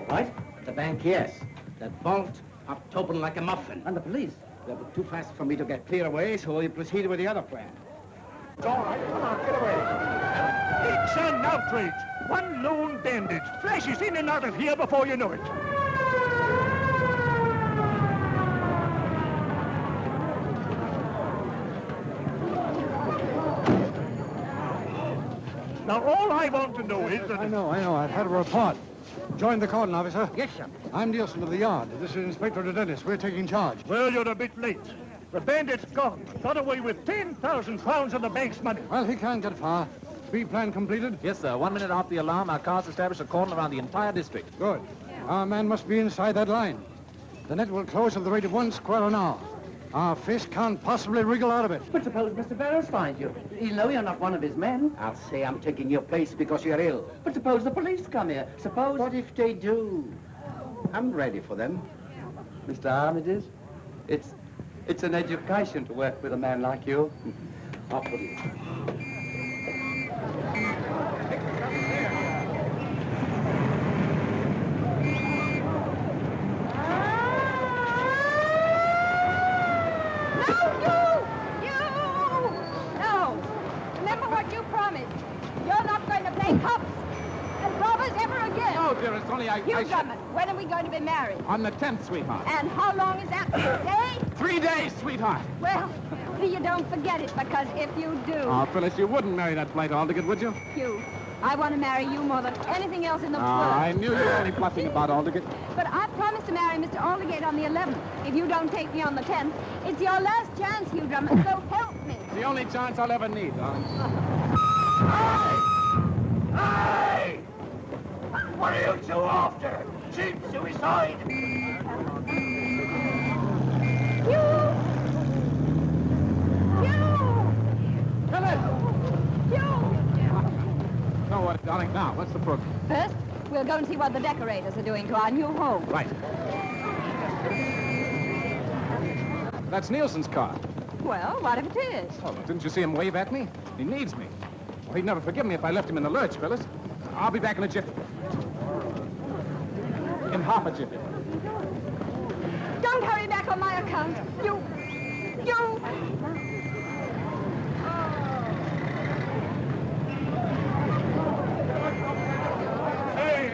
What? The bank, yes. That vault popped open like a muffin. And the police? They were too fast for me to get clear away, so we proceeded with the other plan. It's all right. Come on, get away. It's an outrage. One lone bandit flashes in and out of here before you know it. Now, all I want to know is that... I know. I've had a report. Join the cordon, officer. Yes, sir. I'm Nielsen of the yard. This is Inspector Dennis. We're taking charge. Well, you're a bit late. The bandit's gone. Got away with 10,000 pounds of the bank's money. Well, he can't get far. Speed plan completed? Yes, sir. 1 minute off the alarm, our cars established a cordon around the entire district. Good. Our man must be inside that line. The net will close at the rate of 1 square an hour. Our fish can't possibly wriggle out of it. But suppose Mr. Barrows finds you. He'll know you're not one of his men. I'll say I'm taking your place because you're ill. But suppose the police come here. Suppose... What if they do? I'm ready for them. Mr. Armitage, it's an education to work with a man like you. I'll put it. Dearest, only You, Drummond, when are we going to be married? On the 10th, sweetheart. And how long is that? 3 days? 3 days, sweetheart. Well, you don't forget it, because if you do... Oh, Phyllis, you wouldn't marry that blight Aldrich, would you? Hugh, I want to marry you more than anything else in the world. I knew you were only bluffing about Aldrich. But I promised to marry Mr. Aldergate on the 11th. If you don't take me on the 10th, it's your last chance, Hugh Drummond, so help me. The only chance I'll ever need, darling. Hey! What are you two after? Cheap suicide? No, what, darling, now, what's the program? First, we'll go and see what the decorators are doing to our new home. Right. That's Nielsen's car. Well, what if it is? Oh, didn't you see him wave at me? He needs me. Well, he'd never forgive me if I left him in the lurch, Phyllis. I'll be back in a jiffy. In half a jiffy. Don't hurry back on my account. You... Hey!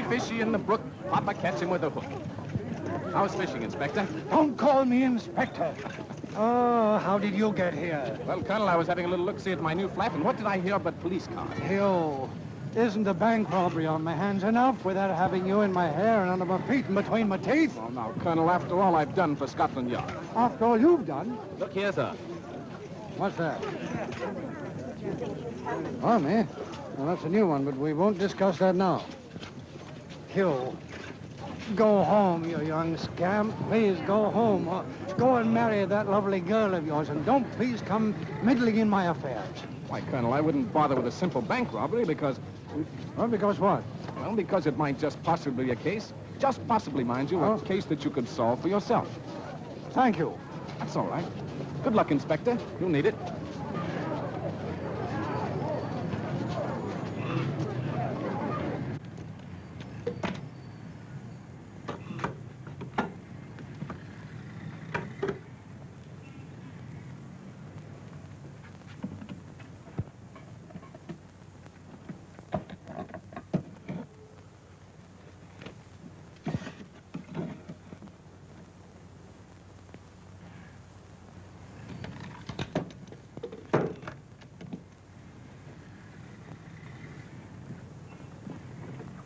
Fishy in the brook. Papa catch him with a hook. How's fishing, Inspector? Don't call me Inspector. Oh, how did you get here? Well, Colonel, I was having a little look-see at my new flat, and what did I hear but police cars? Yo, isn't the bank robbery on my hands enough without having you in my hair and under my feet and between my teeth? Well, now, Colonel, after all I've done for Scotland Yard. After all you've done? Look here, sir. What's that? Army? Well, that's a new one, but we won't discuss that now. Hugh, go home, you young scamp. Please go home. Go and marry that lovely girl of yours, and don't please come meddling in my affairs. Why, Colonel, I wouldn't bother with a simple bank robbery because... Well, because what? Well, because it might just possibly be a case, just possibly, mind you, a case that you could solve for yourself. Thank you. That's all right. Good luck, Inspector. You'll need it.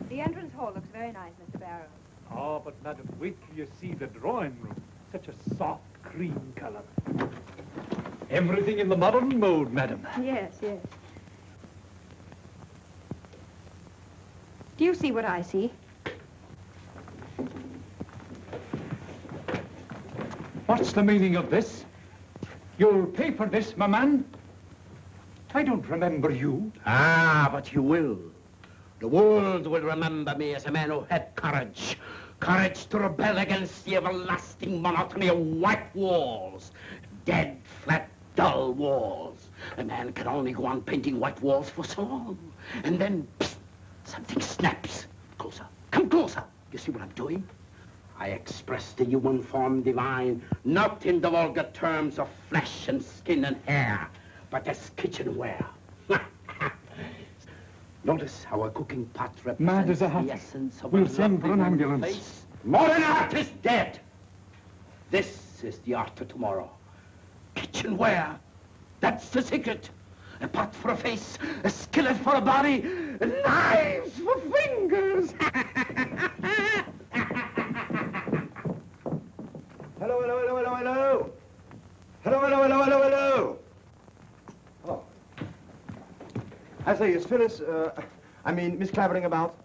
The entrance hall looks very nice, Mr. Barrows. Oh, but madam, wait till you see the drawing room. Such a soft cream color. Everything in the modern mode, madam. Yes. Do you see what I see? What's the meaning of this? You'll pay for this, my man? I don't remember you. Ah, but you will. The world will remember me as a man who had courage. Courage to rebel against the everlasting monotony of white walls. Dead, flat, dull walls. A man can only go on painting white walls for so long. And then, psst, something snaps. Closer. Come closer. You see what I'm doing? I express the human form divine, not in the vulgar terms of flesh and skin and hair, but as kitchenware. Notice how a cooking pot represents the essence of We'll send for an ambulance. Face. Modern art is dead. This is the art of tomorrow. Kitchenware. That's the secret. A pot for a face, a skillet for a body, knives for fingers. Hello, hello, hello, hello, hello. Hello, hello, hello, hello, hello. Oh. I say, is Phyllis, Miss Clavering about?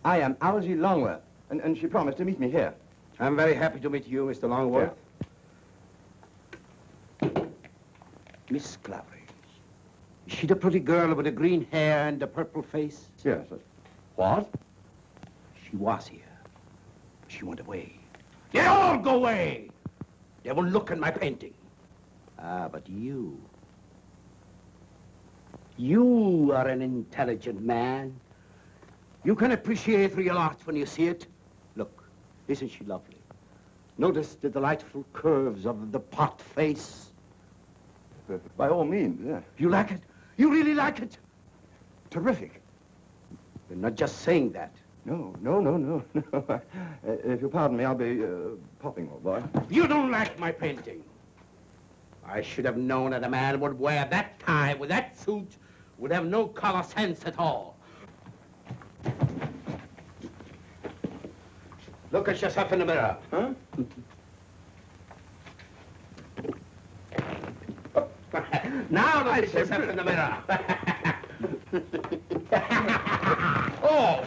I am Algy Longworth, and she promised to meet me here. I'm very happy to meet you, Mr. Longworth. Yeah. Miss Clavering. Is she the pretty girl with the green hair and the purple face? Yes. What? She was here. She went away. They all go away. They won't look at my painting. Ah, but you are an intelligent man. You can appreciate real art when you see it. Look, isn't she lovely? Notice the delightful curves of the pot face. By all means, yeah. You like it? You really like it? Terrific. You're not just saying that. No. If you'll pardon me, I'll be popping, old boy. You don't like my painting. I should have known that a man would wear that tie with that suit would have no color sense at all. Look at yourself in the mirror. Huh? Now look at yourself in the mirror. Oh!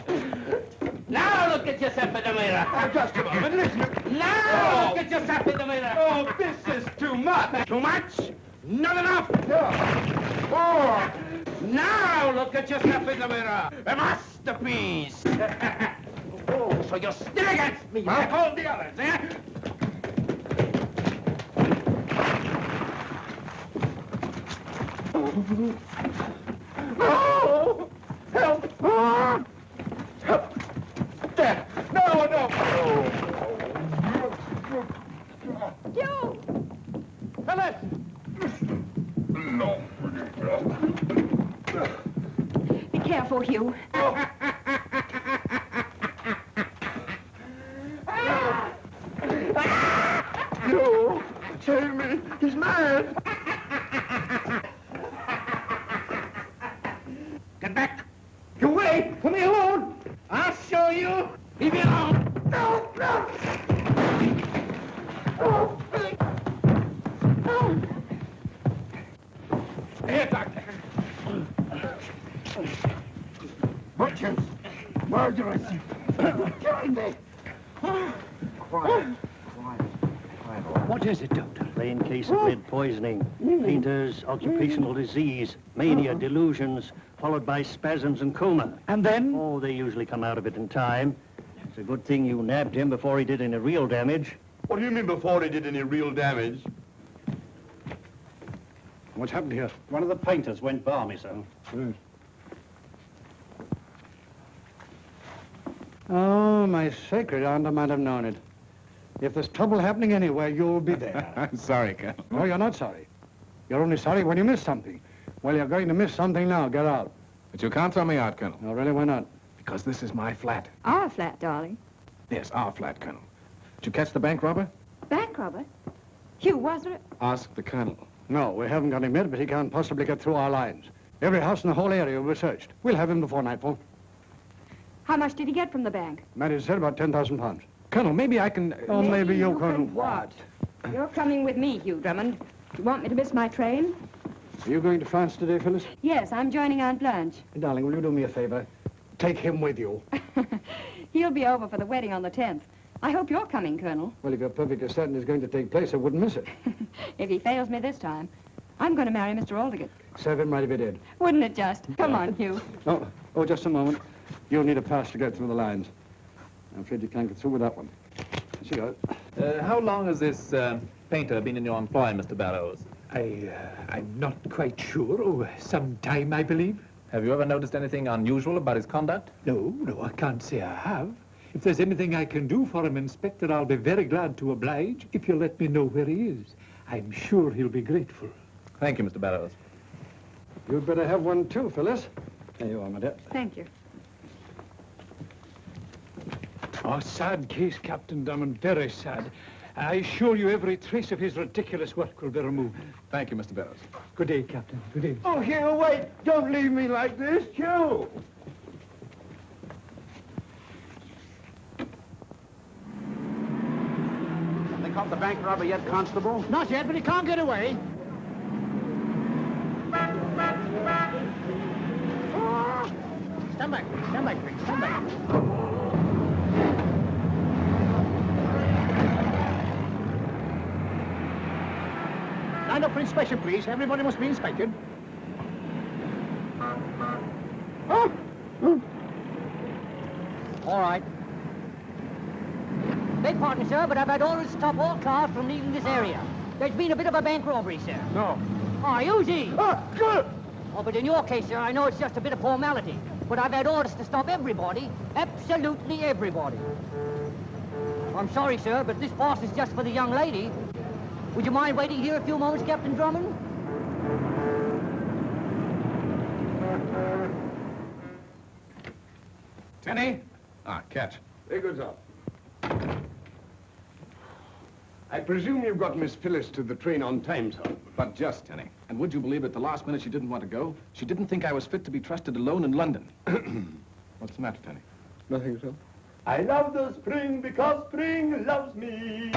Now look at yourself in the mirror. Just a moment, listen. Now look at yourself in the mirror. Oh, this is too much. Too much? Not enough. Yeah. Oh! Now look at yourself in the mirror. A masterpiece. Oh, so you're still against me, like all the others, eh? Oh! Help! Ah! Help! There! No! You! Phyllis! No. Be careful, Hugh. You! Save me! He's mad! Get back. You wait! Let me alone! I'll show you. Leave me alone. No! Here, doctor. Butchers! Murderers! Killing me! Quiet. What is it, Doctor? Plain case of lead poisoning. Painter's occupational disease, mania, delusions, followed by spasms and coma. And then? Oh, they usually come out of it in time. It's a good thing you nabbed him before he did any real damage. What do you mean before he did any real damage? What's happened here? One of the painters went balmy, sir. Oh, my sacred aunt, I might have known it. If there's trouble happening anywhere, you'll be there. I'm sorry, Colonel. No, you're not sorry. You're only sorry when you miss something. Well, you're going to miss something now. Get out. But you can't throw me out, Colonel. No, really, why not? Because this is my flat. Our flat, darling. Yes, our flat, Colonel. Did you catch the bank robber? Bank robber? Hugh, was there? Ask the Colonel. No, we haven't got him yet, but he can't possibly get through our lines. Every house in the whole area will be searched. We'll have him before nightfall. How much did he get from the bank? Mary said about 10,000 pounds. Colonel, maybe I can... Oh, maybe you can can... what? You're coming with me, Hugh Drummond. You want me to miss my train? Are you going to France today, Phyllis? Yes, I'm joining Aunt Blanche. Hey, darling, will you do me a favor? Take him with you. He'll be over for the wedding on the 10th. I hope you're coming, Colonel. Well, if you're perfectly certain it's going to take place, I wouldn't miss it. If he fails me this time, I'm going to marry Mr. Aldgate. Serve him right if he did. Wouldn't it just? Come on, Hugh. Oh, just a moment. You'll need a pass to get through the lines. I'm afraid you can't get through with that one. Here she goes. How long has this painter been in your employ, Mr. Barrows? I'm not quite sure. Oh, some time, I believe. Have you ever noticed anything unusual about his conduct? No, I can't say I have. If there's anything I can do for him, Inspector, I'll be very glad to oblige if you'll let me know where he is. I'm sure he'll be grateful. Thank you, Mr. Barrows. You'd better have one too, Phyllis. There you are, my dear. Thank you. Oh, sad case, Captain Drummond, very sad. I assure you every trace of his ridiculous work will be removed. Thank you, Mr. Barrows. Good day, Captain. Good day. Oh, Hugh, wait! Don't leave me like this, Hugh! They caught the bank robber yet, Constable? Not yet, but he can't get away. Stand back, Rick, stand back. Line up for inspection, please. Everybody must be inspected. All right. Beg pardon, sir, but I've had orders to stop all cars from leaving this area. There's been a bit of a bank robbery, sir. No. Oh, easy. Oh, but in your case, sir, I know it's just a bit of formality. But I've had orders to stop everybody, absolutely everybody. I'm sorry, sir, but this pass is just for the young lady. Would you mind waiting here a few moments, Captain Drummond? Tenny? Ah, catch. There goes up. I presume you've got Miss Phyllis to the train on time, sir. But just, Tenny. And would you believe at the last minute she didn't want to go? She didn't think I was fit to be trusted alone in London. What's the matter, Tenny? Nothing, sir. I love the spring because spring loves me.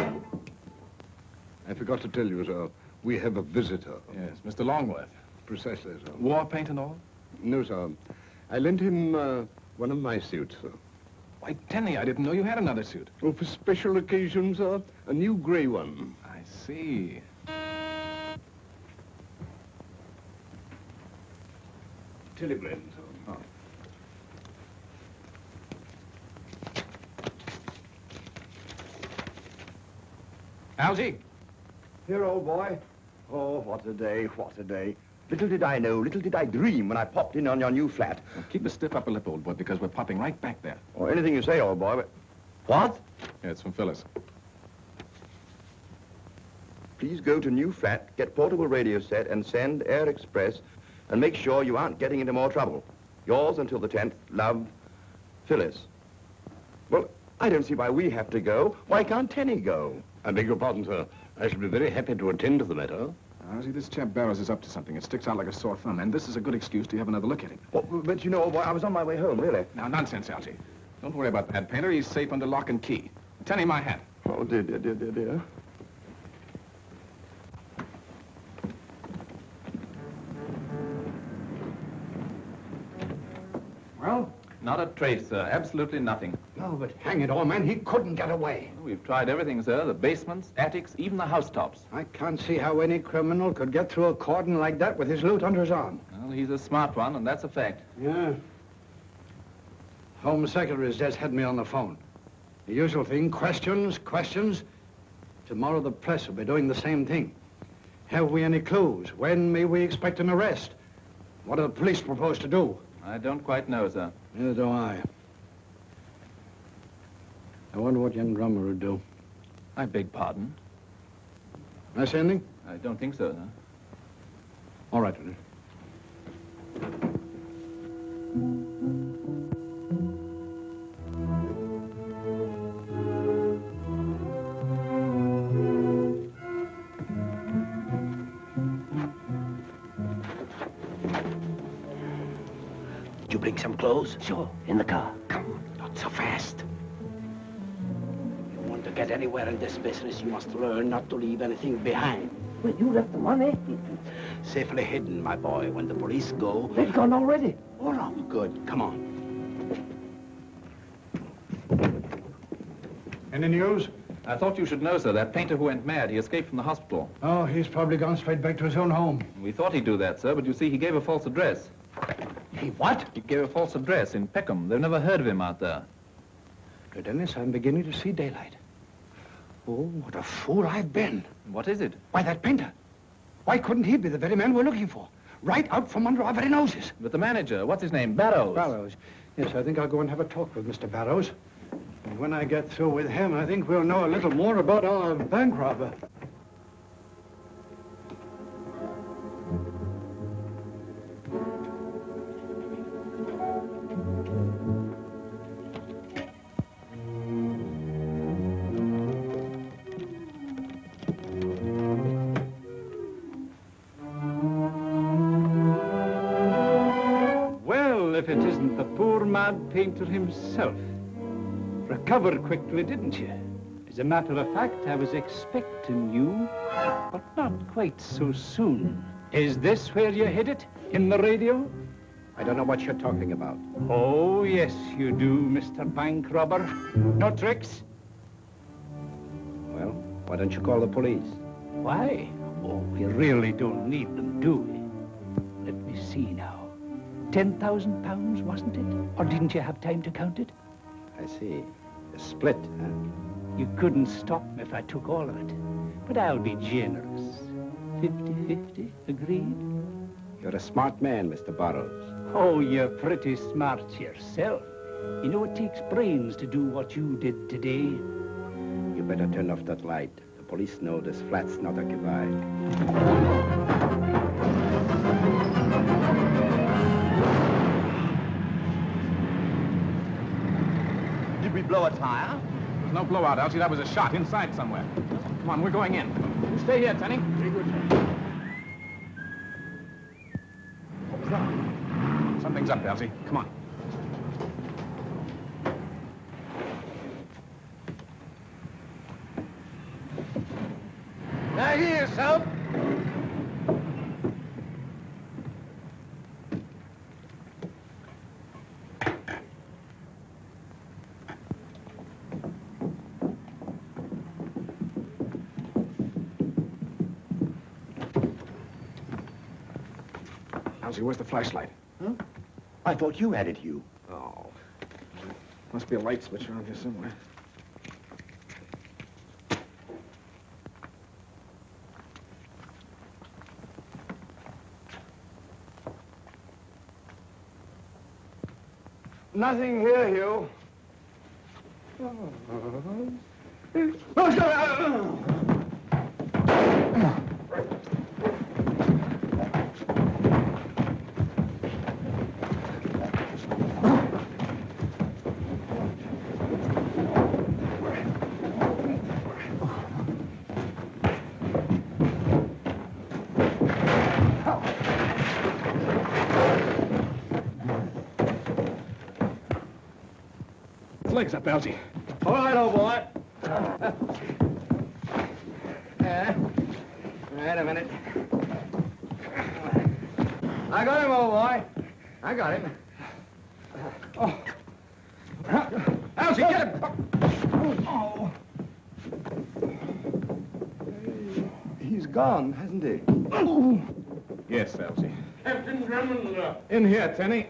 I forgot to tell you, sir. We have a visitor. Yes, Mr. Longworth. Precisely, sir. War paint and all? No, sir. I lent him one of my suits, sir. Why, Tenny, I didn't know you had another suit. Oh, for special occasions, sir. A new grey one. I see. Telegram, sir. Oh. Algy. Here, old boy. Oh, what a day, what a day. Little did I know, little did I dream when I popped in on your new flat. Well, keep a stiff upper lip, old boy, because we're popping right back there. Oh, anything you say, old boy, but... What? Yeah, it's from Phyllis. Please go to new flat, get portable radio set, and send Air Express, and make sure you aren't getting into more trouble. Yours until the 10th, love, Phyllis. Well, I don't see why we have to go. Why can't Tenny go? I beg your pardon, sir. I shall be very happy to attend to the matter. See, this chap Barrows is up to something. It sticks out like a sore thumb, and this is a good excuse to have another look at him. Well, but you know, old boy, I was on my way home, really. Now, nonsense, Algy. Don't worry about that painter. He's safe under lock and key. Tenny, my hat. Oh, dear, dear, dear, dear, dear. Well? Not a trace, sir. Absolutely nothing. No, but hang it all, man, he couldn't get away. We've tried everything, sir. The basements, attics, even the housetops. I can't see how any criminal could get through a cordon like that with his loot under his arm. Well, he's a smart one, and that's a fact. Yeah. Home Secretary's just had me on the phone. The usual thing, questions, questions. Tomorrow the press will be doing the same thing. Have we any clues? When may we expect an arrest? What do the police propose to do? I don't quite know, sir. Neither do I. I wonder what young Drummer would do. I beg pardon. Can I say anything? I don't think so, sir. All right, then. Did you bring some clothes? Sure. In the car. Come on, not so fast. You want to get anywhere in this business, you must learn not to leave anything behind. Well, you left the money. Safely hidden, my boy. When the police go... They've gone already. Oh, no. Good. Come on. Any news? I thought you should know, sir. That painter who went mad, he escaped from the hospital. Oh, he's probably gone straight back to his own home. We thought he'd do that, sir, but you see, he gave a false address. He what? He gave a false address in Peckham. They've never heard of him out there. Dennis, I'm beginning to see daylight. Oh, what a fool I've been. What is it? Why, that painter. Why couldn't he be the very man we're looking for? right out from under our very noses. But the manager, what's his name? Barrows. Barrows. Yes, I think I'll go and have a talk with Mr. Barrows. And when I get through with him, I think we'll know a little more about our bank robber. If it isn't the poor mad painter himself. Recovered quickly, didn't you? As a matter of fact, I was expecting you, but not quite so soon. Is this where you hid it? In the radio? I don't know what you're talking about. Oh, yes, you do, Mr. Bank Robber. No tricks? Well, why don't you call the police? Why? Oh, we really don't need them, do we? Let me see now. £10,000, wasn't it? Or didn't you have time to count it? I see. A split, huh? You couldn't stop me if I took all of it. But I'll be generous. 50-50, agreed? You're a smart man, Mr. Barrows. Oh, you're pretty smart yourself. You know, it takes brains to do what you did today. You better turn off that light. The police know this flat's not occupied. Did we blow a tire? There's no blowout, Elsie. That was a shot inside somewhere. Come on, we're going in. You stay here, Tenny. Very good, sir. What was that? Something's up, Elsie. Come on. Now here, son. Elsie, where's the flashlight? Huh? I thought you had it, Hugh. Oh. Must be a light switch around here somewhere. Nothing here, Hugh. Legs up, Elsie. All right, old boy. Wait a minute. I got him, old boy. I got him. Oh. Elsie, get him! Oh. He's gone, hasn't he? Yes, Elsie. Captain Drummond. In here, Tenny.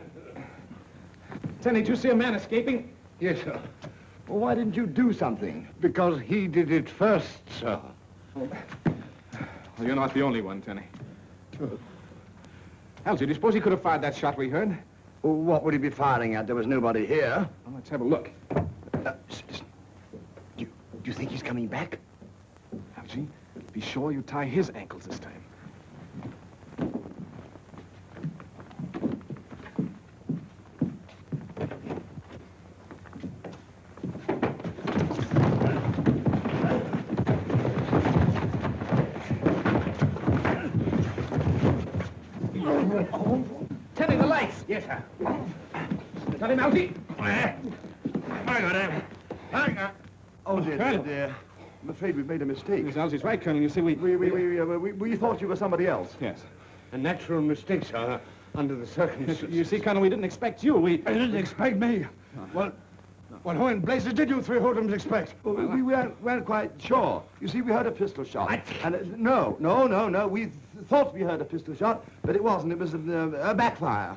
Tenny, did you see a man escaping? Yes, sir. Well, why didn't you do something? Because he did it first, sir. Well, you're not the only one, Tenny. Elsie, do you suppose he could have fired that shot we heard? Well, what would he be firing at? There was nobody here. Well, let's have a look. Listen. Do you think he's coming back? Elsie, be sure you tie his ankles this time. Tenny, the lights! Yes, sir. Is that him, Elsie? I got him. Oh, dear. I'm afraid we've made a mistake. Yes, Elsie's right, Colonel. You see, we thought you were somebody else. Yes. A natural mistake, sir, under the circumstances. You see, Colonel, we didn't expect you. You didn't expect me. Well, who in blazes did you three hoodlums expect? Well, we weren't quite sure. You see, we heard a pistol shot. What? And no. We thought we heard a pistol shot, but it wasn't. It was a backfire.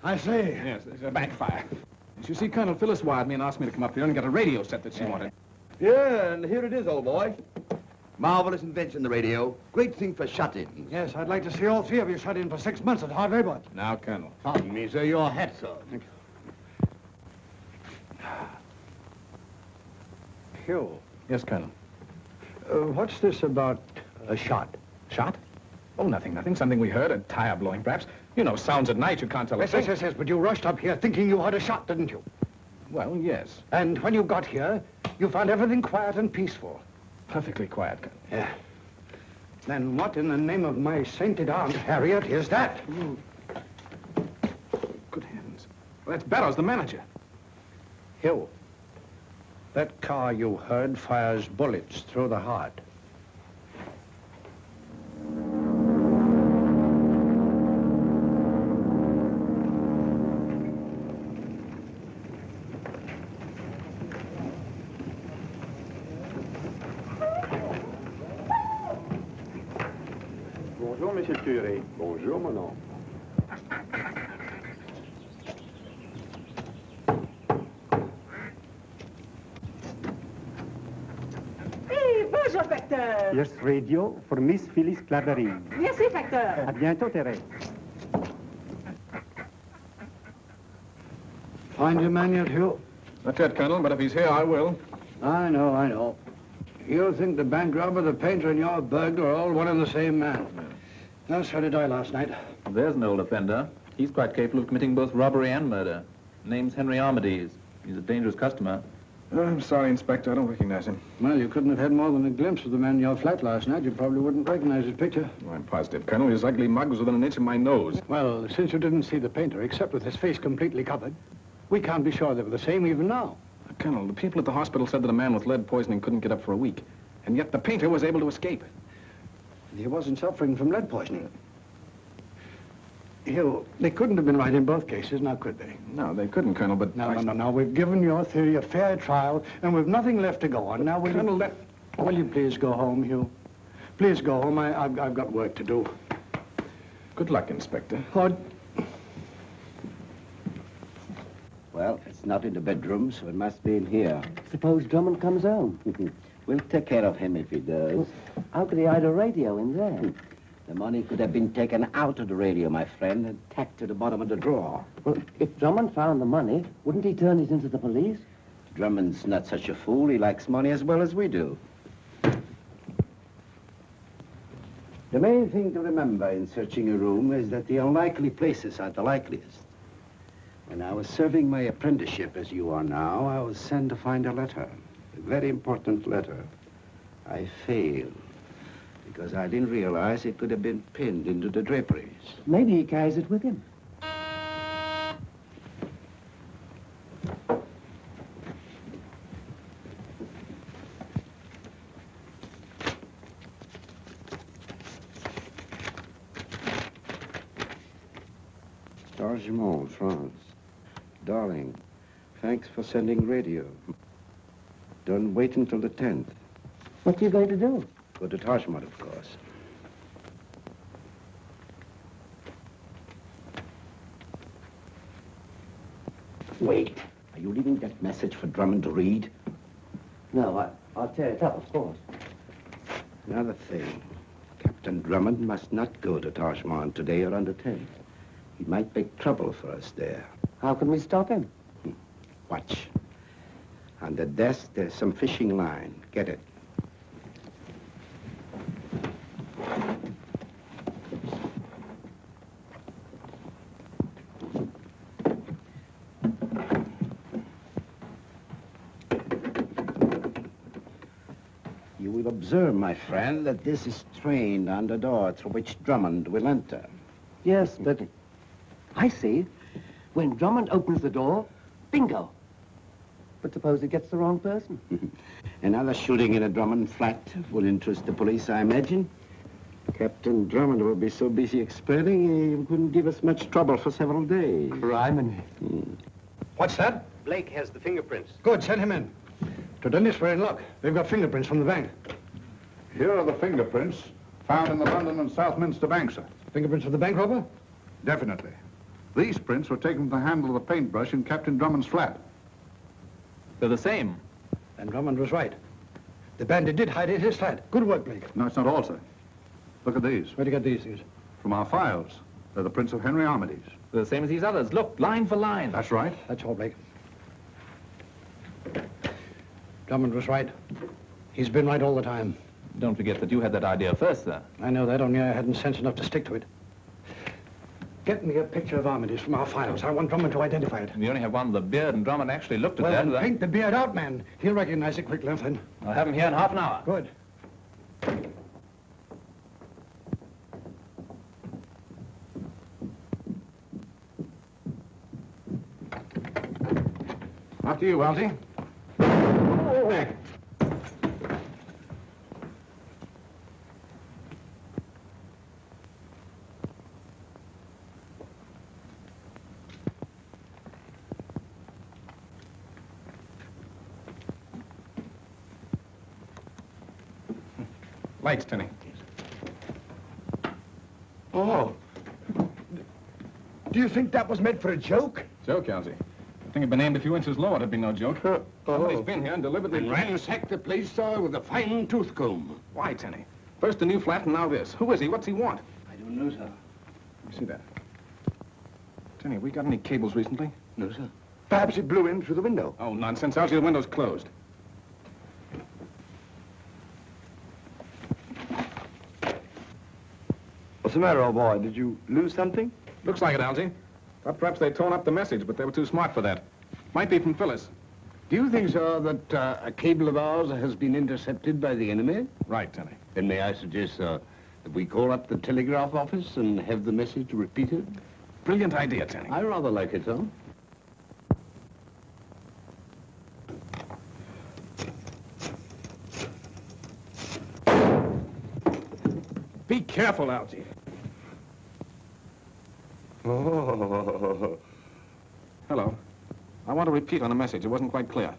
I see. Yes, it's a backfire. You see, Colonel Phyllis wired me and asked me to come up here and get a radio set that she wanted. Yeah, and here it is, old boy. Marvelous invention, the radio. Great thing for shut-ins. Yes, I'd like to see all three of you shut in for 6 months at hard labor. Now, Colonel. Pardon me, sir. Your hat, sir. Thank you. Hugh, Yes, Colonel. what's this about a shot? Shot? Oh, nothing. Something we heard. A tire blowing, perhaps. You know, sounds at night. You can't tell us. Yes, but you rushed up here thinking you heard a shot, didn't you? Well, yes. And when you got here, you found everything quiet and peaceful. Perfectly quiet, Colonel. Yeah. Then what in the name of my sainted Aunt Harriet is that? Good heavens. Well, that's Barrows, the manager. Hugh, that car you heard fires bullets through the heart. Bonjour, Monsieur le Curé. Bonjour, mon oncle. Hey, bonjour, facteur. Yes, radio for Miss Phyllis Clavering. Merci, facteur. À bientôt, Thérèse. Find your man yet, Hugh? Not yet, Colonel, but if he's here, I will. I know. You think the bank robber, the painter, and your burglar are all one and the same man. No, so did I last night. There's an old offender. He's quite capable of committing both robbery and murder. Name's Henry Armides. He's a dangerous customer. I'm sorry, Inspector. I don't recognize him. Well, you couldn't have had more than a glimpse of the man in your flat last night. You probably wouldn't recognize his picture. Oh, I'm positive, Colonel. His ugly mug was within an inch of my nose. Well, since you didn't see the painter, except with his face completely covered, we can't be sure they were the same even now. Colonel, the people at the hospital said that a man with lead poisoning couldn't get up for a week. And yet the painter was able to escape. He wasn't suffering from lead poisoning. Hugh, they couldn't have been right in both cases, now could they? No, they couldn't, Colonel, but... No. We've given your theory a fair trial, and we've nothing left to go on. Now, will you please go home, Hugh? Please go home. I've got work to do. Good luck, Inspector. Well, it's not in the bedroom, so it must be in here. Suppose Drummond comes home. We'll take care of him if he does. Well, how could he hide a radio in there? The money could have been taken out of the radio, my friend, and tacked to the bottom of the drawer. Well, if Drummond found the money, wouldn't he turn it into the police? Drummond's not such a fool. He likes money as well as we do. The main thing to remember in searching a room is that the unlikely places are the likeliest. When I was serving my apprenticeship, as you are now, I was sent to find a letter. A very important letter. I failed, because I didn't realize it could have been pinned into the draperies. Maybe he carries it with him. Drummonds, France. Darling, thanks for sending radio. Don't wait until the 10th. What are you going to do? Go to Tarshmont, of course. Wait. Are you leaving that message for Drummond to read? No, I'll tear it up, of course. Another thing. Captain Drummond must not go to Tarshmont today or on the 10th. He might make trouble for us there. How can we stop him? Watch. On the desk, there's some fishing line. Get it. You will observe, my friend, that this is trained on the door through which Drummond will enter. Yes, but I see. When Drummond opens the door, bingo. But suppose it gets the wrong person. Another shooting in a Drummond flat will interest the police, I imagine. Captain Drummond will be so busy explaining, he couldn't give us much trouble for several days. Criminy. What's that? Blake has the fingerprints. Good, send him in. To Dennis, we're in luck. They've got fingerprints from the bank. Here are the fingerprints found in the London and Southminster bank, sir. Fingerprints of the bank robber? Definitely. These prints were taken from the handle of the paintbrush in Captain Drummond's flat. They're the same. And Drummond was right. The bandit did hide in his flat. Good work, Blake. No, it's not all, sir. Look at these. Where'd you get these things? From our files. They're the prints of Henry Armitage. The same as these others. Look, line for line. That's right. That's all, Blake. Drummond was right. He's been right all the time. Don't forget that you had that idea first, sir. I know that, only I hadn't sense enough to stick to it. Get me a picture of Armitage from our files. I want Drummond to identify it. We only have one with a beard, and Drummond actually looked at that. Well, then paint the beard out, man. He'll recognize it quickly enough, then. I'll have him here in half an hour. Good. After you, Algy. Oh. Lights, Tenny. Oh. Do you think that was meant for a joke? Joke, Algy. I think it'd been aimed a few inches lower, it'd be no joke. Somebody's been here and deliberately... And ransacked the place, sir, with a fine tooth comb. Why, Tenny? First the new flat and now this. Who is he? What's he want? I don't know, sir. Let me see that. Tenny, have we got any cables recently? No, sir. Perhaps it blew in through the window. Oh, nonsense. Algy, the window's closed. What's the matter, old boy? Did you lose something? Looks like it, Algy. Thought perhaps they'd torn up the message, but they were too smart for that. Might be from Phyllis. Do you think, sir, that a cable of ours has been intercepted by the enemy? Right, Tenny. Then may I suggest, sir, that we call up the telegraph office and have the message repeated? Brilliant idea, Tenny. I rather like it, sir. Be careful, Algy. Oh. Hello. I want to repeat on the message. It wasn't quite clear.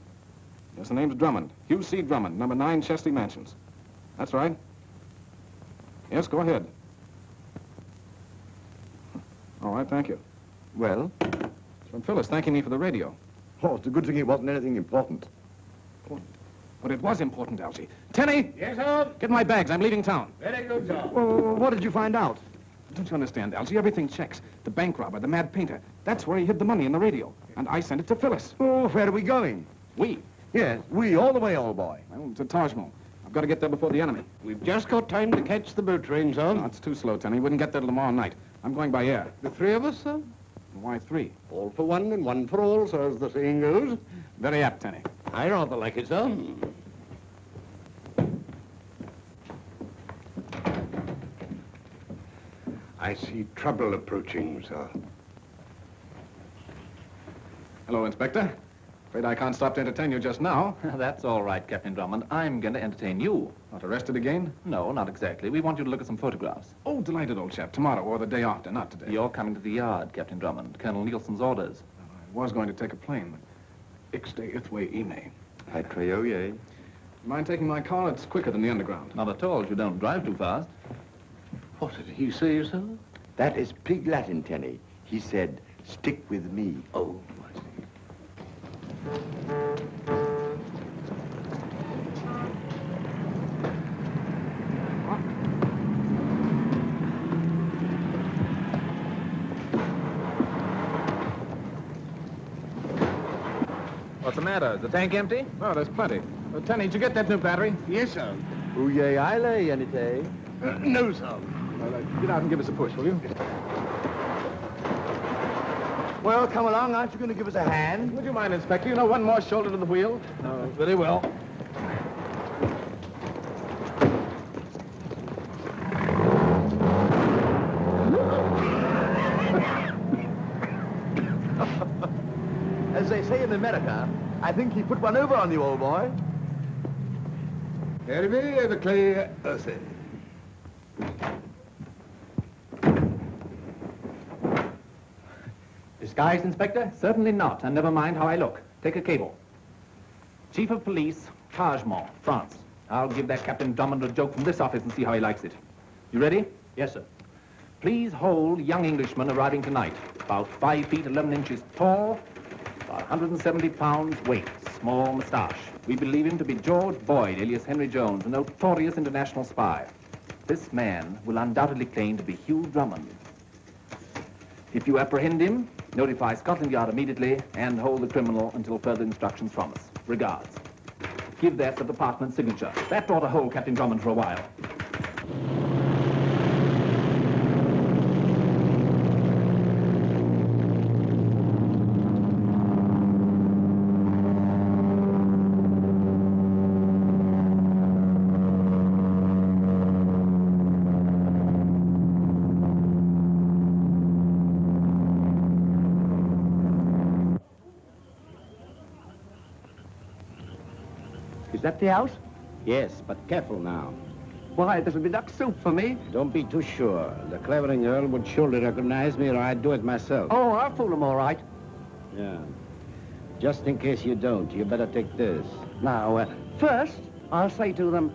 Yes, the name's Drummond. Hugh C. Drummond, number 9 Chesley Mansions. That's right. Yes, go ahead. All right, thank you. Well? It's from Phyllis thanking me for the radio. Oh, it's a good thing it wasn't anything important. But it was important, Algy. Tenny! Yes, sir? Get my bags. I'm leaving town. Very good, sir. Well, what did you find out? Don't you understand, Algy? Everything checks. The bank robber, the mad painter. That's where he hid the money in the radio. And I sent it to Phyllis. Oh, where are we going? We? Yes, we, all the way, old boy. Well, to Taj Mahal. I've got to get there before the enemy. We've just got time to catch the boat train, sir. No, it's too slow, Tenny. Wouldn't get there till tomorrow night. I'm going by air. The three of us, sir? Why 3? All for one and one for all, so as the saying goes. Very apt, Tenny. I rather like it, sir. I see trouble approaching, sir. Hello, Inspector. Afraid I can't stop to entertain you just now. That's all right, Captain Drummond. I'm going to entertain you. Not arrested again? No, not exactly. We want you to look at some photographs. Oh, delighted, old chap. Tomorrow or the day after, not today. You're coming to the yard, Captain Drummond. Colonel Nielsen's orders. I was going to take a plane, but Ixte Ithwe Ime. I trayoye. Mind taking my car? It's quicker than the underground. Not at all if you don't drive too fast. What did he say, sir? That is pig Latin, Tenny. He said, stick with me. Oh, I see. What's the matter? Is the tank empty? Oh, there's plenty. Tenny, did you get that new battery? Yes, sir. Ooye, ile, Yanite. No, sir. Get out and give us a push, will you? Well, come along. Aren't you going to give us a hand? Would you mind, Inspector? You know, one more shoulder to the wheel. Very well. As they say in America, I think he put one over on you, old boy. Disguised, Inspector? Certainly not, and never mind how I look. Take a cable. Chief of Police, Taj Mahal, France. I'll give that Captain Drummond a joke from this office and see how he likes it. You ready? Yes, sir. Please hold young Englishman arriving tonight. About 5 feet 11 inches tall, About 170 pounds weight, small moustache. We believe him to be George Boyd, alias Henry Jones, a notorious international spy. This man will undoubtedly claim to be Hugh Drummond. If you apprehend him, notify Scotland Yard immediately and hold the criminal until further instructions from us. Regards. Give that the department's signature. That ought to hold Captain Drummond for a while. Is that the house? Yes, but careful now. Why, this'll be duck soup for me. Don't be too sure. The Clavering Earl would surely recognize me, or I'd do it myself. Oh, I'll fool him all right. Yeah. Just in case you don't, you better take this. Now, first, I'll say to them,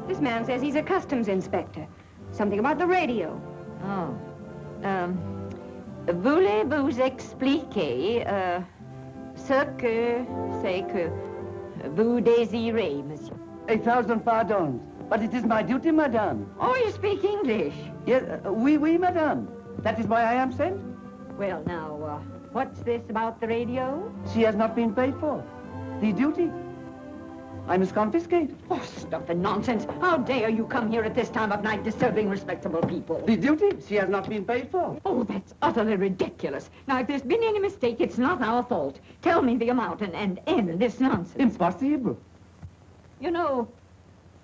This man says he's a customs inspector. Something about the radio. Oh. Voulez-vous expliquer ce que c'est que vous désirez, monsieur? 1,000 pardons. But it is my duty, madame. Oh, you speak English? Yes, oui, oui, madame. That is why I am sent. Well, now, what's this about the radio? She has not been paid for. The duty. I must confiscate. Oh, stuff and nonsense. How dare you come here at this time of night disturbing respectable people? The duty she has not been paid for. Oh, that's utterly ridiculous. Now, if there's been any mistake, it's not our fault. Tell me the amount and end this nonsense. Impossible. You know,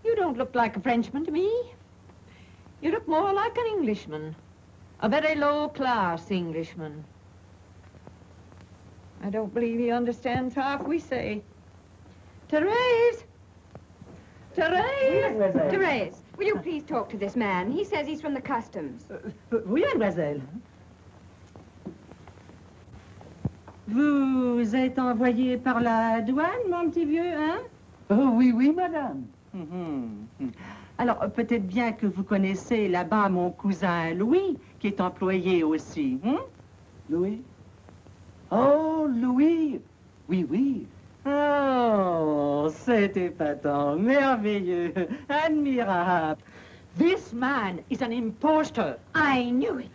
you don't look like a Frenchman to me. You look more like an Englishman. A very low-class Englishman. I don't believe he understands half we say. Therese! Therese! Oui, Therese, will you please talk to this man? He says he's from the customs. Oui, mademoiselle. Vous êtes envoyé par la douane, mon petit vieux, hein? Oh, oui, oui, madame. Alors, peut-être bien que vous connaissez là-bas mon cousin Louis, qui est employé aussi, hein? Louis? Oh, Louis. Oui, oui. Oh, c'est épatant, merveilleux, admirable. This man is an impostor. I knew it.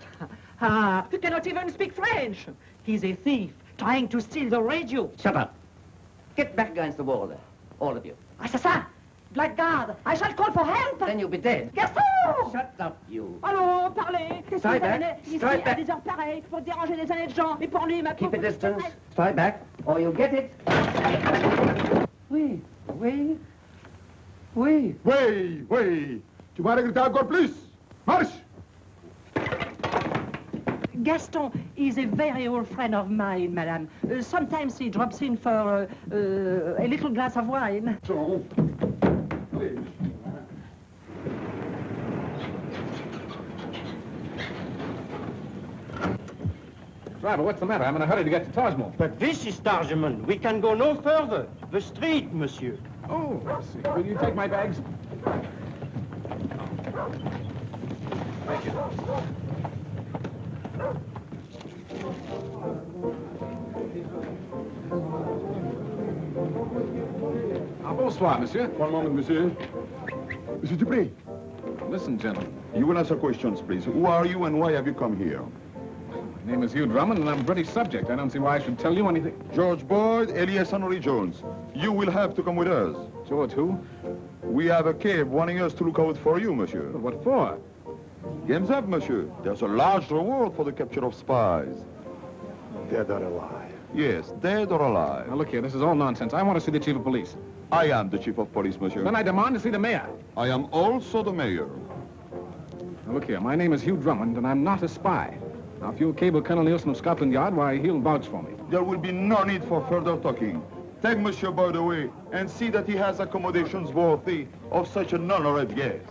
Ah, he cannot even speak French. He's a thief trying to steal the radio. Shut up. Get back against the wall there, all of you. Assassin! Blackguard! I shall call for help! Then you'll be dead. Garçon! Shut up, you. Allô, parlez! Qu'est-ce que Strike vous back. avez ici Strike à back. des heures pareilles pour déranger des honnêtes gens? Et pour lui, ma Keep pauvre a distance. petite Strike back, or you'll get it. Oui, oui, oui. Oui, oui. Tu vas regretter encore plus. Marche! Gaston is a very old friend of mine, madame. Sometimes he drops in for a little glass of wine. Driver, what's the matter? I'm in a hurry to get to Tajmul. But this is Tarjaman. We can go no further. The street, monsieur. Oh, I see. Will you take my bags? Thank you. Bonsoir, monsieur. One moment, monsieur. Monsieur Dupré. Listen, gentlemen. You will answer questions, please. Who are you and why have you come here? My name is Hugh Drummond, and I'm a British subject. I don't see why I should tell you anything. George Boyd, alias Henry Jones. You will have to come with us. George who? We have a cave wanting us to look out for you, monsieur. What for? Game's up, monsieur. There's a large reward for the capture of spies. Dead or alive? Yes, dead or alive. Now, look here, this is all nonsense. I want to see the chief of police. I am the chief of police, monsieur. Then I demand to see the mayor. I am also the mayor. Now, look here, my name is Hugh Drummond, and I'm not a spy. Now, if you'll cable Colonel Nielsen of Scotland Yard, why, he'll vouch for me. There will be no need for further talking. Take Monsieur Boyd away and see that he has accommodations worthy of such an honored guest.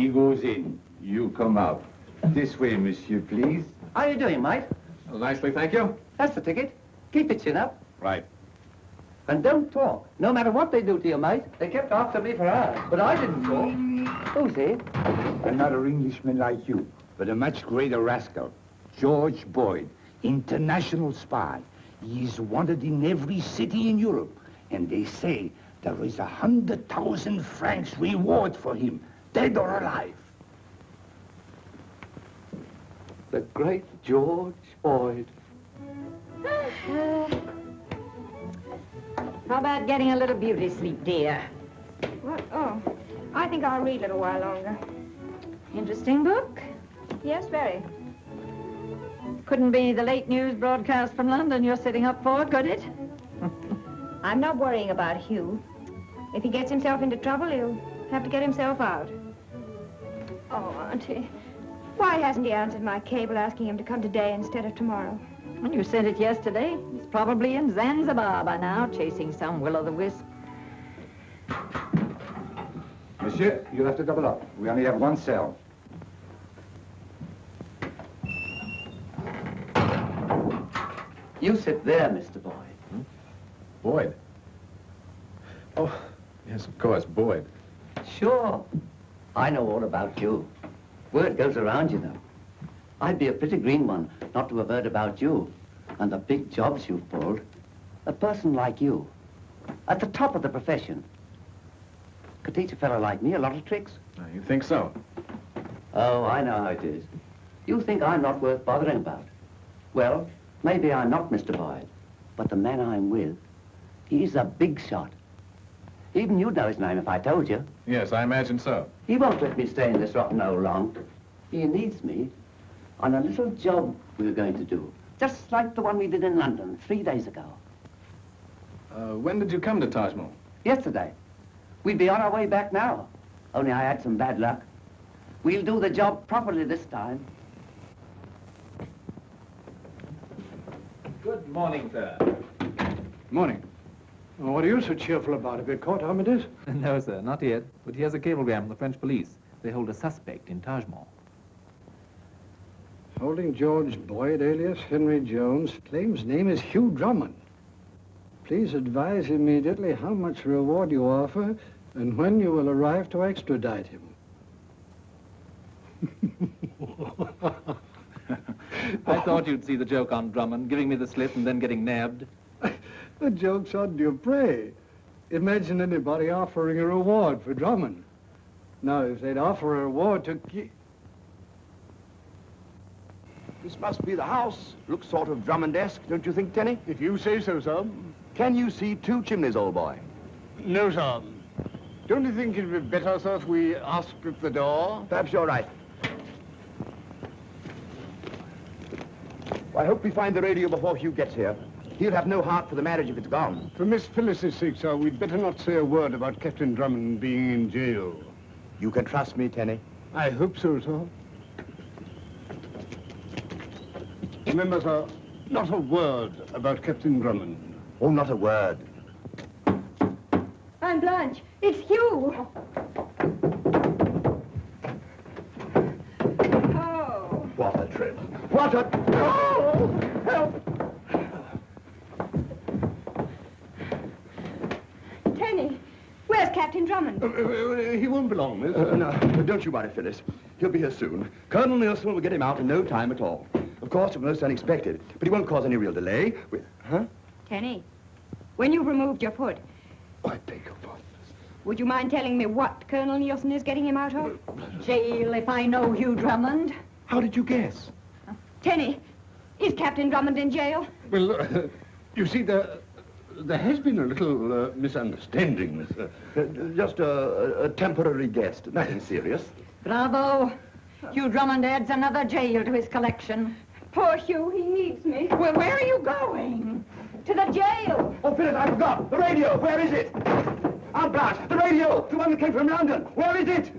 He goes in. You come out. This way, monsieur, please. How you doing, mate? Well, nicely, thank you. That's the ticket. Keep it chin up. Right. And don't talk. No matter what they do to you, mate. They kept after me for hours, but I didn't talk. Who's he? Another Englishman like you, but a much greater rascal. George Boyd, international spy. He is wanted in every city in Europe. And they say there is 100,000 francs reward for him, dead or alive. The great George Boyd. How about getting a little beauty sleep, dear? What? Oh, I think I'll read a little while longer. Interesting book? Yes, very. Couldn't be the late news broadcast from London you're sitting up for, could it? I'm not worrying about Hugh. If he gets himself into trouble, he'll have to get himself out. Oh, Auntie, why hasn't he answered my cable asking him to come today instead of tomorrow? When you sent it yesterday, he's probably in Zanzibar by now, chasing some will-o'-the-wisp. Monsieur, you'll have to double up. We only have one cell. You sit there, Mr. Boyd. Boyd? Oh, yes, of course, Boyd. Sure. I know all about you. Word goes around, you know. I'd be a pretty green one not to have heard about you and the big jobs you've pulled. A person like you, at the top of the profession, could teach a fellow like me a lot of tricks. You think so? Oh, I know how it is. You think I'm not worth bothering about. Well, maybe I'm not, Mr. Boyd, but the man I'm with, he's a big shot. Even you'd know his name if I told you. Yes, I imagine so. He won't let me stay in this rotten hole long. He needs me on a little job we were going to do, just like the one we did in London 3 days ago. When did you come to Taj Mahal? Yesterday. We'd be on our way back now, only I had some bad luck. We'll do the job properly this time. Good morning, sir. Morning. Well, what are you so cheerful about? Have you caught Armitage? No, sir, not yet. But here's a cablegram from the French police. They hold a suspect in Taj Mahal. Holding George Boyd, alias Henry Jones, claims name is Hugh Drummond. Please advise immediately how much reward you offer and when you will arrive to extradite him. I thought you'd see the joke on Drummond, giving me the slip and then getting nabbed. The joke's on Dupre. Imagine anybody offering a reward for Drummond. Now, if they'd offer a reward to This must be the house. Looks sort of Drummond-esque, don't you think, Tenny? If you say so, sir. Can you see 2 chimneys, old boy? No, sir. Don't you think it'd be better, sir, if we asked at the door? Perhaps you're right. Well, I hope we find the radio before Hugh gets here. He'll have no heart for the marriage if it's gone. For Miss Phyllis's sake, sir, we'd better not say a word about Captain Drummond being in jail. You can trust me, Tenny. I hope so, sir. Remember, sir, not a word about Captain Drummond. Oh, not a word. I'm Blanche. It's Hugh. Oh. What a trip. What a... Oh! Help! Tenny, where's Captain Drummond? He won't be long, miss. No, don't you worry, Phyllis. He'll be here soon. Colonel Nielsen will get him out in no time at all. Of course, it was most unexpected, but he won't cause any real delay. Huh? Tenny, when you've removed your foot, I beg your pardon. would you mind telling me what Colonel Nielsen is getting him out of? Jail, if I know Hugh Drummond. How did you guess? Tenny, is Captain Drummond in jail? Well, you see, there has been a little misunderstanding, miss. Just a temporary guess, nothing serious. Bravo. Hugh Drummond adds another jail to his collection. Poor Hugh, he needs me. Well, where are you going? To the jail. Oh, Phyllis, I forgot. The radio, where is it? Aunt Blanche, the radio, the one that came from London. Where is it?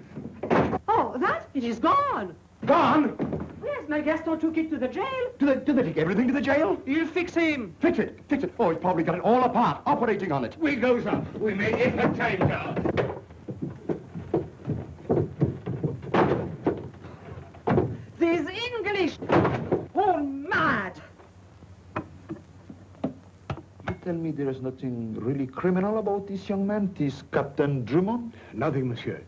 Oh, that? It is gone. Gone? Yes, my Gaston took it to the jail. Do they take everything to the jail? He'll fix him. Fix it, fix it. Oh, he's probably got it all apart, operating on it. We go, sir. We may get the time, sir. is English. Oh, mad. You tell me there is nothing really criminal about this young man, this Captain Drummond? Nothing, monsieur.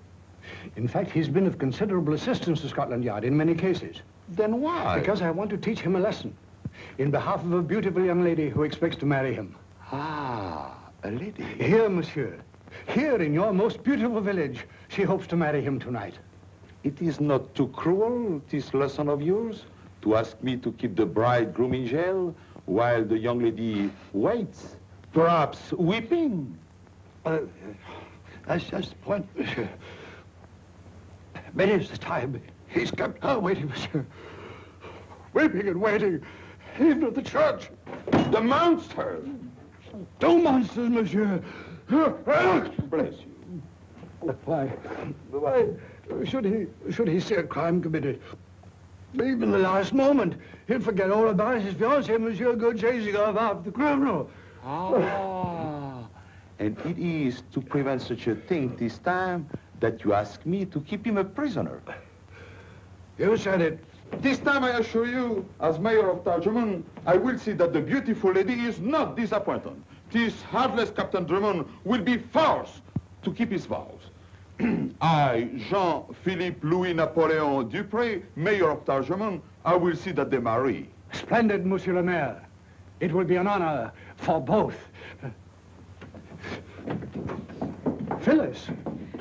In fact, he's been of considerable assistance to Scotland Yard in many cases. Then why? Because I want to teach him a lesson. In behalf of a beautiful young lady who expects to marry him. Ah, a lady. Here, monsieur. Here in your most beautiful village, she hopes to marry him tonight. It is not too cruel, this lesson of yours, to ask me to keep the bridegroom in jail while the young lady waits, perhaps weeping. That's just the point, monsieur. Many is the time he's kept her waiting, monsieur. Weeping and waiting, even at the church. The monster! Two monsters, monsieur. Bless you. Why should he see a crime committed? Even the last moment, he'll forget all about his fiancée, Monsieur, go chasing off after the criminal. Ah, and it is to prevent such a thing this time that you ask me to keep him a prisoner. You said it. This time, I assure you, as mayor of Tarjman, I will see that the beautiful lady is not disappointed. This heartless Captain Drummond will be forced to keep his vows. I, Jean-Philippe Louis-Napoleon Dupré, mayor of Tarjman, I will see that they marry. Splendid, Monsieur le Maire. It will be an honor for both. Phyllis.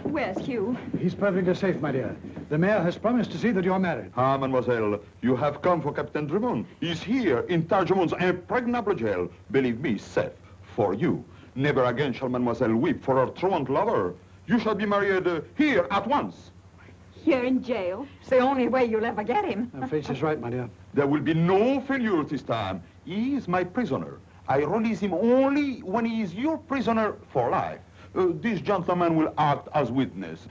Where's Hugh? He's perfectly safe, my dear. The mayor has promised to see that you're married. Ah, mademoiselle, you have come for Captain Drummond. He's here in Tarjman's impregnable jail. Believe me, safe for you. Never again shall mademoiselle weep for her truant lover. You shall be married here at once. Here in jail? It's the only way you'll ever get him. Fitz is right, my dear. There will be no failure this time. He is my prisoner. I release him only when he is your prisoner for life. This gentleman will act as witness.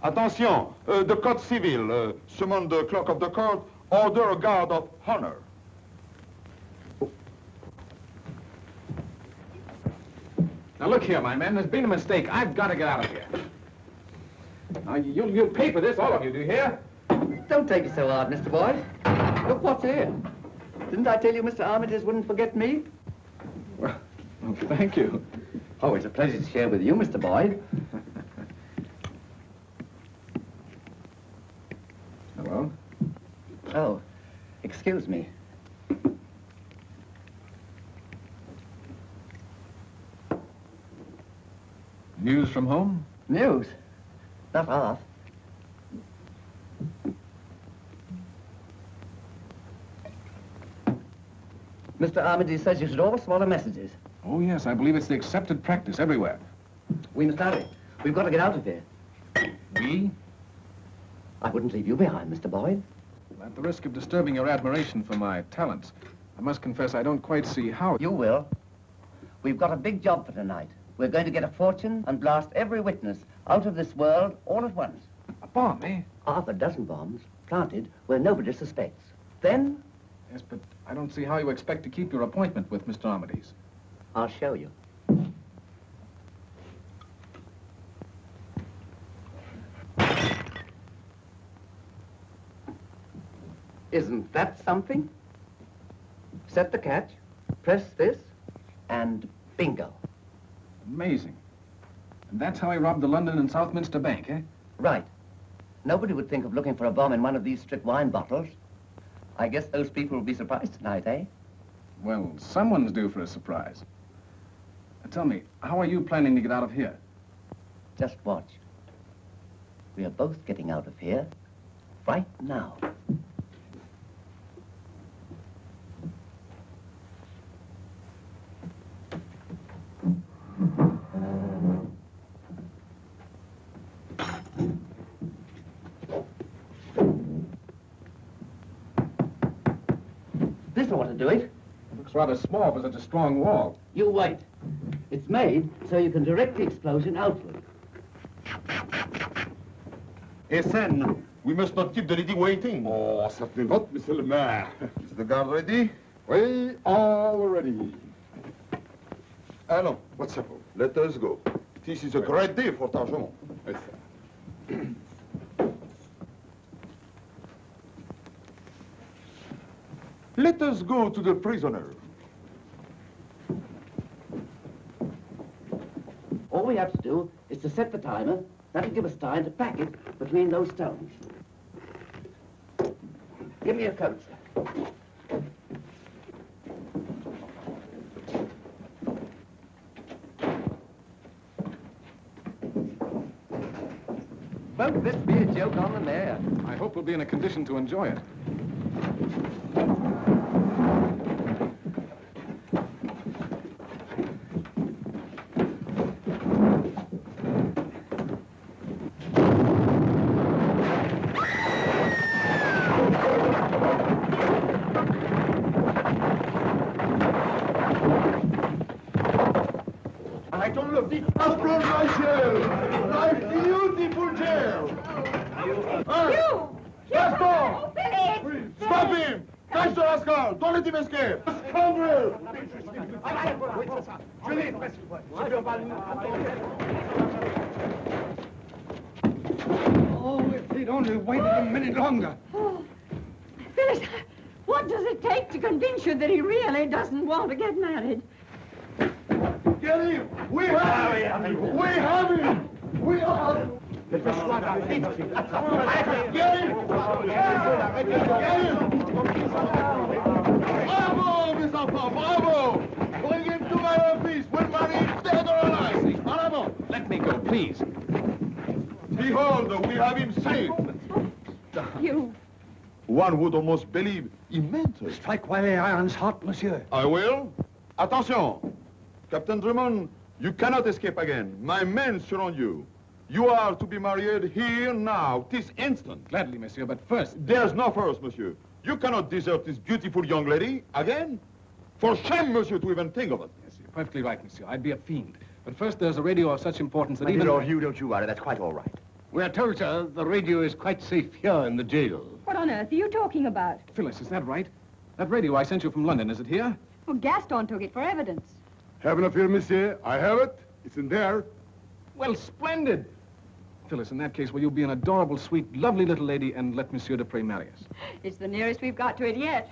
Attention, the Code Civil, summon the clerk of the court, order a guard of honor. Now look here, my man, there's been a mistake. I've got to get out of here. Now, you'll pay for this, all of you, do you hear? Don't take it so hard, Mr. Boyd. Look what's here. Didn't I tell you Mr. Armitage wouldn't forget me? Well, thank you. Oh, it's a pleasure to share with you, Mr. Boyd. Hello? Oh, excuse me. News from home? News? Not half. Mr. Armitage says you should always swallow messages. Oh, yes, I believe it's the accepted practice everywhere. We must hurry. We've got to get out of here. We? I wouldn't leave you behind, Mr. Boyd. At the risk of disturbing your admiration for my talents, I must confess I don't quite see how... You will. We've got a big job for tonight. We're going to get a fortune and blast every witness out of this world all at once. A bomb, eh? Half a dozen bombs planted where nobody suspects. Then... Yes, but I don't see how you expect to keep your appointment with Mr. Armitage. I'll show you. Isn't that something? Set the catch, press this, and bingo. Amazing. And that's how he robbed the London and Southminster Bank, eh? Right. Nobody would think of looking for a bomb in one of these strict wine bottles. I guess those people will be surprised tonight, eh? Well, someone's due for a surprise. Now, tell me, how are you planning to get out of here? Just watch. We are both getting out of here right now. This ought to do it. It looks rather small for such a strong wall. You wait. It's made so you can direct the explosion outward. Essen, we must not keep the lady waiting. Oh, certainly not, Monsieur le Maire. Is the guard ready? We all ready. Allons, What's up? let us go. This is a great day for Tarjman. Yes, sir. Let us go to the prisoner. All we have to do is to set the timer. That'll give us time to pack it between those stones. Give me a coat, sir. Won't this be a joke on the mayor? I hope we'll be in a condition to enjoy it. I don't love the applaud my jail. My beautiful jail. Gaston! Stop him! Catch the rascal! Don't let him escape! Scoundrel! Oh, if they'd only waited a minute longer. Oh, Phyllis, what does it take to convince you that he really doesn't want to get married? Get him! We have him! We have him! We are... Get him! Get him! Bravo, Miss Alpha! Bravo! Bring him to my office! We'll marry him dead or alive! En avant! Let me go, please. Behold, we have him safe! You... One would almost believe he meant it. Strike while the iron's hot, monsieur. I will. Attention! Captain Drummond, you cannot escape again. My men surround you. You are to be married here, now, this instant. Gladly, monsieur, but first... There's no first, monsieur. You cannot desert this beautiful young lady again. For shame, monsieur, to even think of it. Yes, you're perfectly right, monsieur. I'd be a fiend. But first, there's a radio of such importance that My even... dear old Hugh, don't you worry. That's quite all right. We are told, sir, the radio is quite safe here in the jail. What on earth are you talking about? Phyllis, is that right? That radio I sent you from London, is it here? Well, Gaston took it for evidence. Have no fear, monsieur. I have it. It's in there. Well, splendid. Phyllis, in that case, will you be an adorable, sweet, lovely little lady and let Monsieur Dupre marry us? It's the nearest we've got to it yet.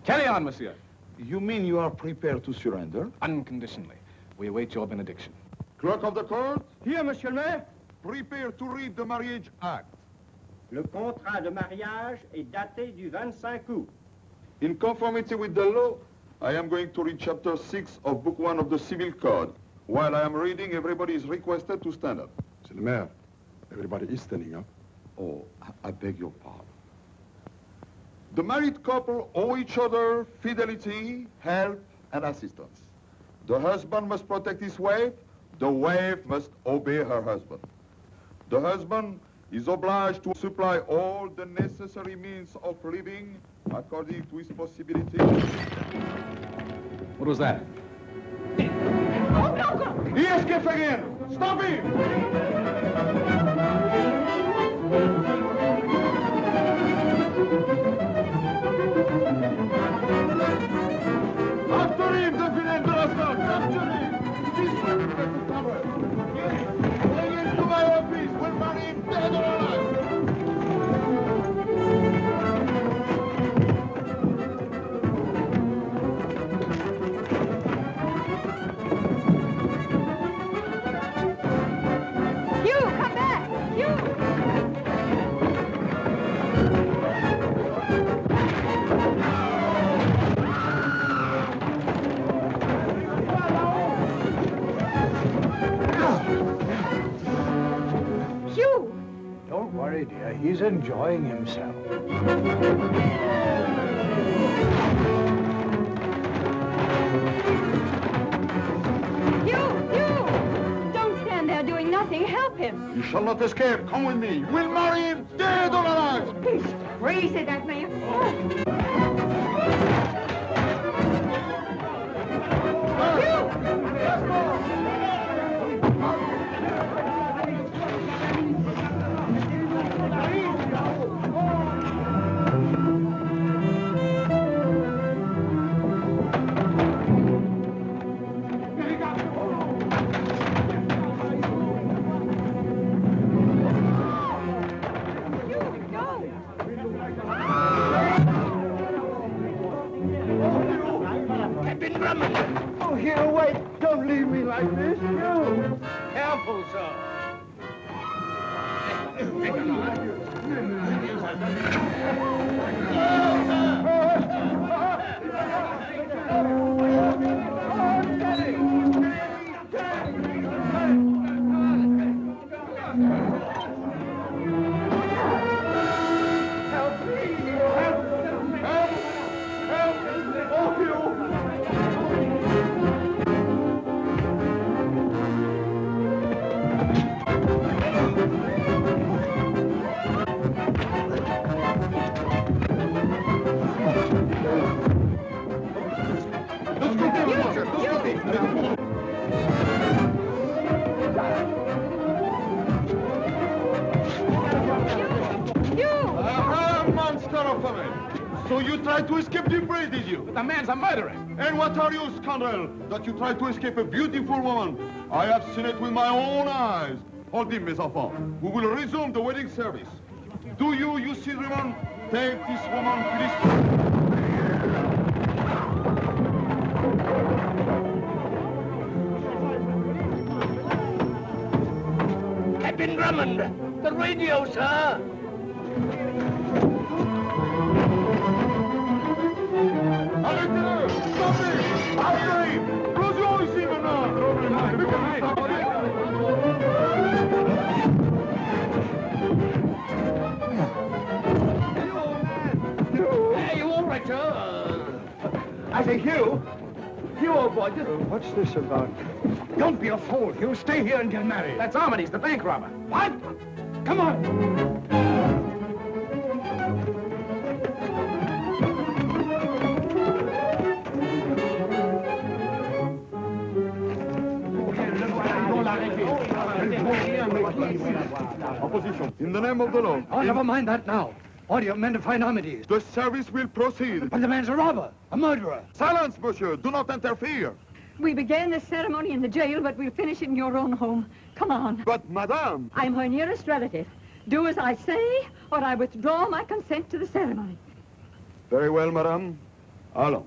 Carry on, monsieur. You mean you are prepared to surrender? Unconditionally. We await your benediction. Clerk of the court, Here, monsieur le maire. prepare to read the marriage act. Le contrat de mariage est daté du 25 août. In conformity with the law, I am going to read chapter 6 of book 1 of the Civil Code. While I am reading, everybody is requested to stand up. Monsieur le maire, everybody is standing up. Oh, I beg your pardon. The married couple owe each other fidelity, help, and assistance. The husband must protect his wife. The wife must obey her husband. The husband is obliged to supply all the necessary means of living according to his possibilities. What was that? He escapes again! Stop him! After him, the villain de la Sarre! Capture him! This way, Mr. Cover! Bring him to my office! We'll marry him dead or alive! Hugh, come back! Hugh! Hugh! Don't worry, dear. He's enjoying himself. Hugh! Don't stand there doing nothing. Help him. You shall not escape. Come with me. We'll marry him dead or alive. He's crazy, that man. Hugh, go! Drummond! Oh, here, wait. Don't leave me like this. You. Careful, sir. So you tried to escape the fray, did you? But the man's a murderer. And what are you, scoundrel, that you tried to escape a beautiful woman? I have seen it with my own eyes. Hold him, mes enfants. We will resume the wedding service. Do you see, Drummond? Take this woman, please. Captain Drummond, the radio, sir. Arrêtez-le! Stoppez! After him! Explosion ici maintenant! Hey, you all right, sir? I say, Hugh. Hugh, old boy, just... What's this about? Don't be a fool, Hugh. Stay here and get married. That's Armitage, the bank robber. What? Come on. Opposition. In the name of the law. Oh, never mind that now. Order men to find Armitage. The service will proceed. But the man's a robber, a murderer. Silence, monsieur. Do not interfere. We began this ceremony in the jail, but we'll finish it in your own home. Come on. But, madame... I'm her nearest relative. Do as I say, or I withdraw my consent to the ceremony. Very well, madame. Allons.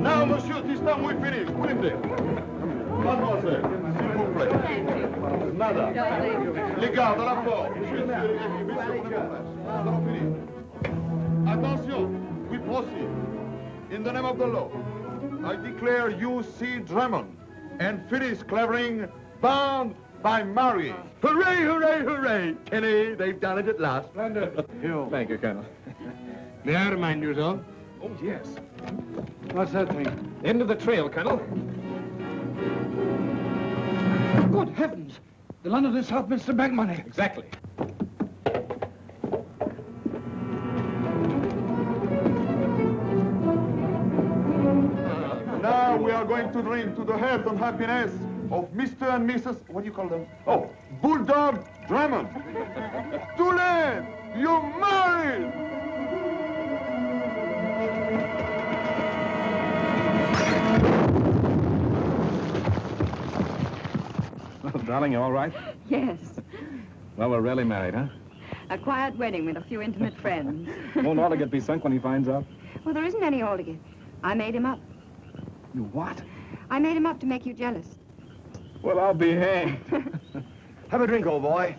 Now, monsieur, this time we finish. Put him there. Mademoiselle, s'il vous plaît. Nada. Les gardes, à la porte. Attention, we proceed. In the name of the law, I declare you C. Drummond and Phyllis Clavering bound by marriage. Hooray, hooray, hooray! Kenny, they've done it at last. Splendid. Thank you, Colonel. May I remind you, though? Oh, yes. What's that thing? End of the trail, Colonel. Good heavens! The London and Southminster bank money. Exactly. Now we are going to drink to the health and happiness of Mr. and Mrs. What do you call them? Oh, Bulldog Drummond. Too late! You're married! Well, darling, you all right? Yes. Well, we're really married, huh? A quiet wedding with a few intimate friends. Won't Aldergate be sunk when he finds out? Well, there isn't any Aldergate. I made him up. You what? I made him up to make you jealous. Well, I'll be hanged. Have a drink, old boy.